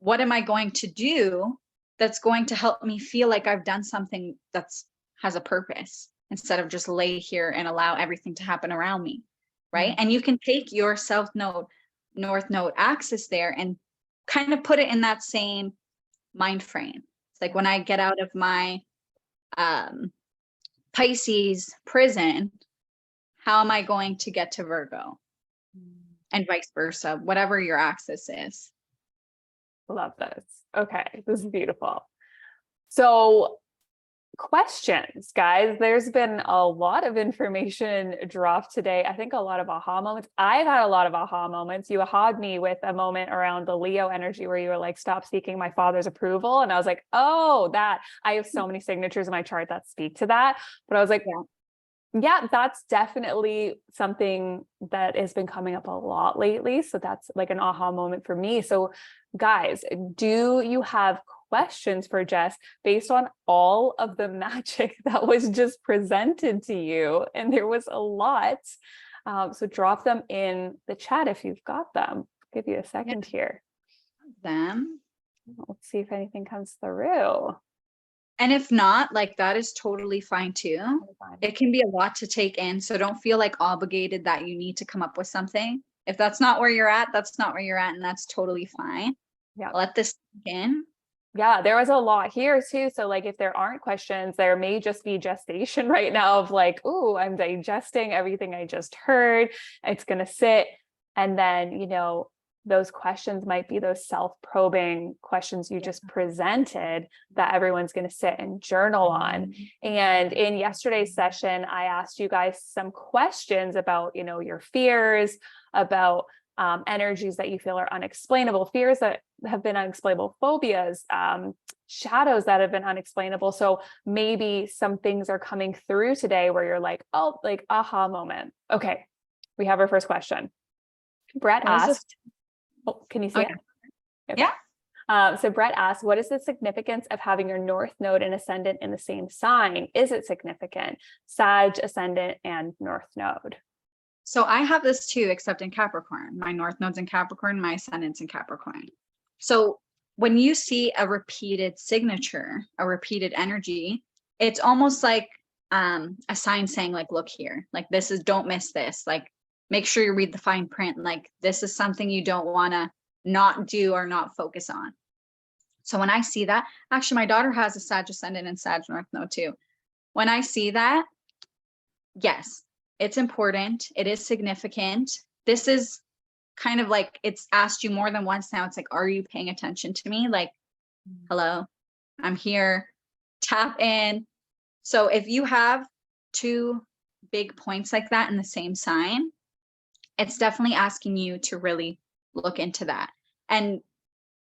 what am I going to do that's going to help me feel like I've done something has a purpose instead of just lay here and allow everything to happen around me, right? And you can take your south node, north node axis there and kind of put it in that same mind frame. It's like when I get out of my Pisces prison, how am I going to get to Virgo? And vice versa, whatever your axis is. Love this. Okay, this is beautiful. So questions, guys. There's been a lot of information dropped today. I think a lot of aha moments. I've had a lot of aha moments. You aha'd me with a moment around the Leo energy where you were like, stop seeking my father's approval. And I was like, oh, that I have so many signatures in my chart that speak to that. But I was like, yeah, that's definitely something that has been coming up a lot lately. So that's like an aha moment for me. So guys, do you have questions for Jess based on all of the magic that was just presented to you? And there was a lot. So drop them in the chat if you've got them. I'll give you a second here. Let's see if anything comes through. And if not, like that is totally fine too. It can be a lot to take in. So don't feel like obligated that you need to come up with something. If that's not where you're at, that's not where you're at. And that's totally fine. Yeah. Let this sink in. Yeah, there was a lot here too. So like if there aren't questions, there may just be gestation right now of like, oh, I'm digesting everything I just heard. It's going to sit. And then, those questions might be those self-probing questions you just presented that everyone's going to sit and journal on. And in yesterday's session, I asked you guys some questions about, your fears, about energies that you feel are unexplainable, fears that have been unexplainable, phobias, shadows that have been unexplainable. So maybe some things are coming through today where you're like, oh, like aha moment. Okay, we have our first question. Brett asked, oh, can you see it? Okay. Yeah. So Brett asked, what is the significance of having your north node and ascendant in the same sign? Is it significant? Sag, ascendant, and north node. So I have this too, except in Capricorn. My north node's in Capricorn, my ascendant's in Capricorn. So when you see a repeated signature, a repeated energy, it's almost like a sign saying like, look here, like this is, don't miss this. Like, make sure you read the fine print. Like this is something you don't want to not do or not focus on. So when I see that, actually my daughter has a Sag ascendant and Sag north node too. When I see that, yes, it's important. It is significant. This is kind of like it's asked you more than once now. It's like, are you paying attention to me? Like, hello, I'm here. Tap in. So if you have two big points like that in the same sign, it's definitely asking you to really look into that. And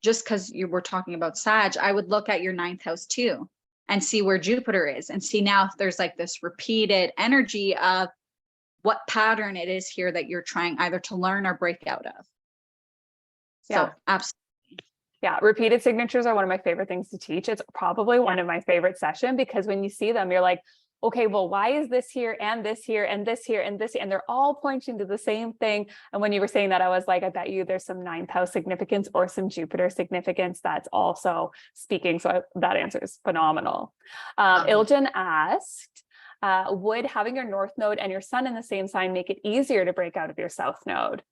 just because you were talking about Sag, I would look at your ninth house too and see where Jupiter is and see now if there's like this repeated energy of what pattern it is here that you're trying either to learn or break out of. So absolutely. Yeah, repeated signatures are one of my favorite things to teach. It's probably one of my favorite sessions because when you see them, you're like, okay, well, why is this here and this here and this here and this, and they're all pointing to the same thing. And when you were saying that, I was like, I bet you there's some ninth house significance or some Jupiter significance that's also speaking. So that answer is phenomenal. Iljan asked, would having your north node and your sun in the same sign make it easier to break out of your south node?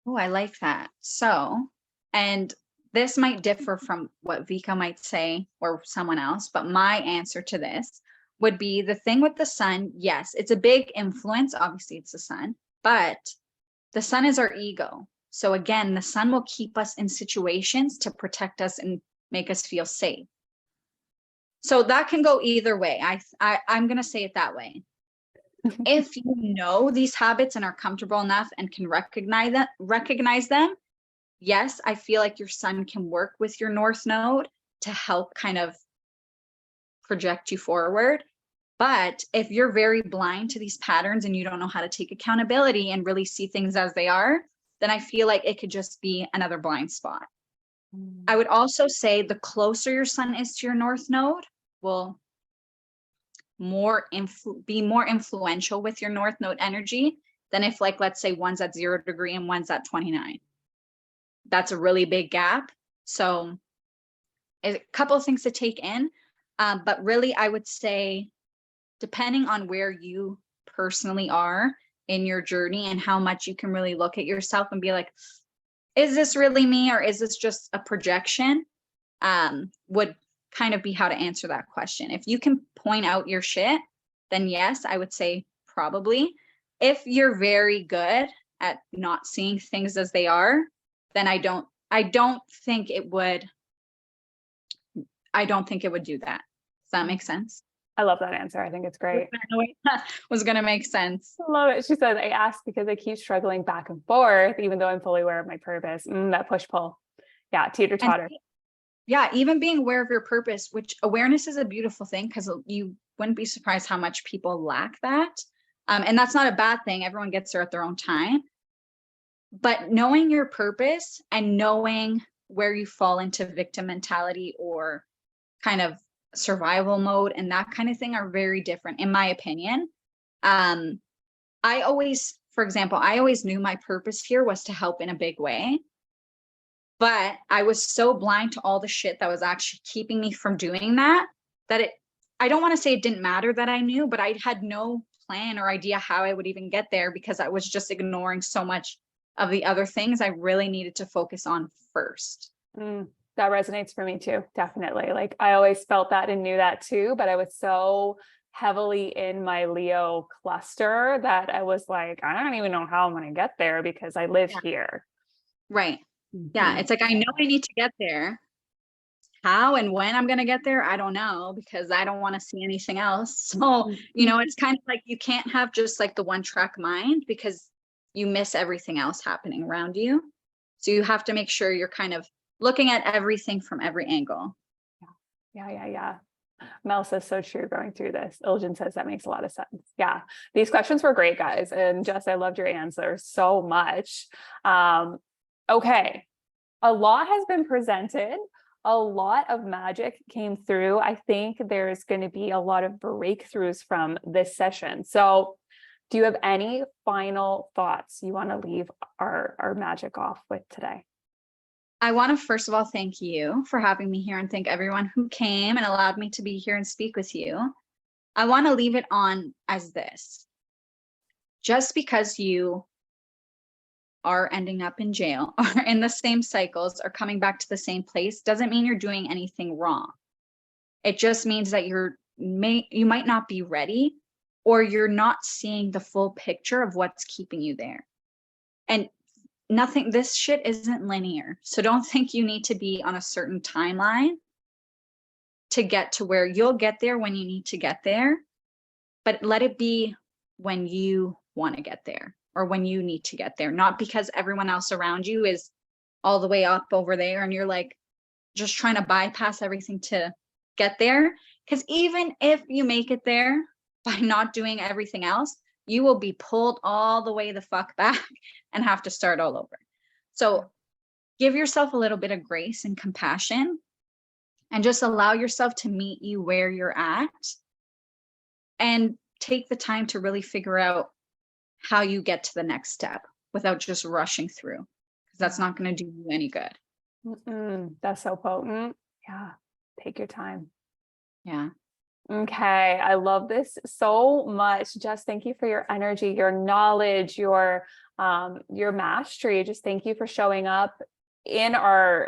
Oh, I like that. So, and this might differ from what Vika might say or someone else, but my answer to this would be the thing with the sun. Yes, it's a big influence. Obviously, it's the sun, but the sun is our ego. So again, the sun will keep us in situations to protect us and make us feel safe. So that can go either way. I'm going to say it that way. If you know these habits and are comfortable enough and can recognize them, yes, I feel like your sun can work with your north node to help kind of project you forward. But if you're very blind to these patterns and you don't know how to take accountability and really see things as they are, then I feel like it could just be another blind spot. I would also say the closer your sun is to your north node will be more influential with your north node energy than if, like, let's say one's at 0 degree and one's at 29. That's a really big gap. So a couple of things to take in, but really I would say depending on where you personally are in your journey and how much you can really look at yourself and be like, is this really me or is this just a projection, would kind of be how to answer that question. If you can point out your shit, then yes, I would say probably. If you're very good at not seeing things as they are, then I don't think it would do that. Does that make sense? I love that answer. I think it's great. Was going to make sense. I love it. She said, I asked because I keep struggling back and forth, even though I'm fully aware of my purpose. That push pull. Yeah. Teeter totter. Yeah. Even being aware of your purpose, which awareness is a beautiful thing because you wouldn't be surprised how much people lack that. And that's not a bad thing. Everyone gets there at their own time. But knowing your purpose and knowing where you fall into victim mentality or kind of survival mode and that kind of thing are very different, in my opinion. For example, I always knew my purpose here was to help in a big way, but I was so blind to all the shit that was actually keeping me from doing that, I don't want to say it didn't matter that I knew, but I had no plan or idea how I would even get there because I was just ignoring so much of the other things I really needed to focus on first. That resonates for me too. Definitely. Like I always felt that and knew that too, but I was so heavily in my Leo cluster that I was like, I don't even know how I'm going to get there because I live here. Right. Yeah. It's like, I know I need to get there. How and when I'm going to get there, I don't know because I don't want to see anything else. So, it's kind of like you can't have just like the one track mind because you miss everything else happening around you. So you have to make sure you're kind of looking at everything from every angle. Yeah. Mel says so true going through this. Iljan says that makes a lot of sense. Yeah. These questions were great, guys. And Jess, I loved your answer so much. Okay. A lot has been presented. A lot of magic came through. I think there's going to be a lot of breakthroughs from this session. So do you have any final thoughts you want to leave our magic off with today? I want to first of all thank you for having me here and thank everyone who came and allowed me to be here and speak with you. I want to leave it on as this. Just because you are ending up in jail or in the same cycles or coming back to the same place doesn't mean you're doing anything wrong. It just means that you might not be ready or you're not seeing the full picture of what's keeping you there. And nothing, this shit isn't linear. So don't think you need to be on a certain timeline to get to where you'll get there when you need to get there. But let it be when you want to get there or when you need to get there, not because everyone else around you is all the way up over there and you're like just trying to bypass everything to get there. Because even if you make it there by not doing everything else, you will be pulled all the way the fuck back and have to start all over. So give yourself a little bit of grace and compassion and just allow yourself to meet you where you're at and take the time to really figure out how you get to the next step without just rushing through, because that's not going to do you any good. That's so potent. Yeah. Take your time. Yeah. Okay. I love this so much. Jess, thank you for your energy, your knowledge, your mastery. Just thank you for showing up in our,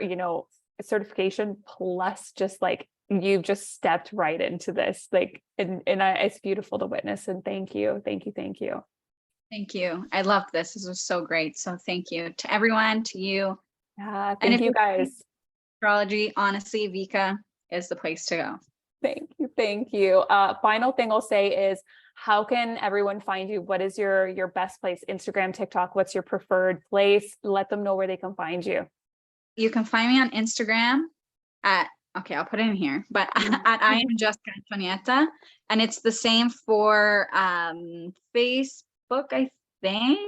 certification, plus just like you've just stepped right into this, like, and it's beautiful to witness. And thank you. Thank you. Thank you. Thank you. I loved this. This was so great. So thank you to everyone, to you. Yeah. Thank you guys. Astrology, honestly, Vika is the place to go. Thank you. Thank you. Final thing I'll say is, how can everyone find you? What is your best place? Instagram, TikTok, what's your preferred place? Let them know where they can find you. You can find me on Instagram at, okay, I'll put it in here, but at I am Jessica Antonietta. And it's the same for Facebook, I think,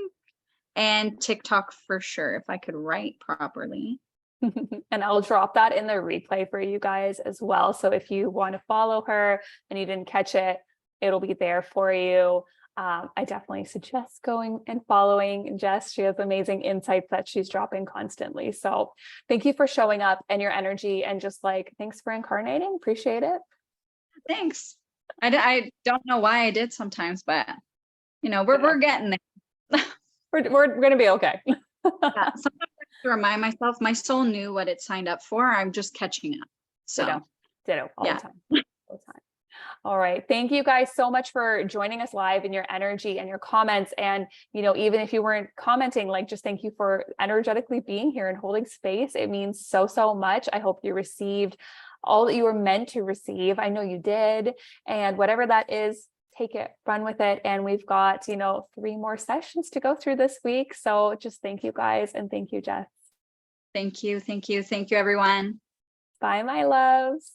and TikTok for sure, if I could write properly. And I'll drop that in the replay for you guys as well. So if you want to follow her and you didn't catch it, it'll be there for you. I definitely suggest going and following Jess. She has amazing insights that she's dropping constantly. So thank you for showing up and your energy, and just like, thanks for incarnating. Appreciate it. Thanks. I don't know why I did sometimes, but we're getting there. We're going to be okay. Yeah, sometimes I have to remind myself, my soul knew what it signed up for. I'm just catching up. So Ditto all the time. All the time. All right. Thank you guys so much for joining us live, and your energy and your comments. And, even if you weren't commenting, like, just thank you for energetically being here and holding space. It means so, so much. I hope you received all that you were meant to receive. I know you did. And whatever that is, take it, run with it. And we've got, 3 more sessions to go through this week. So just thank you guys. And thank you, Jess. Thank you. Thank you. Thank you, everyone. Bye, my loves.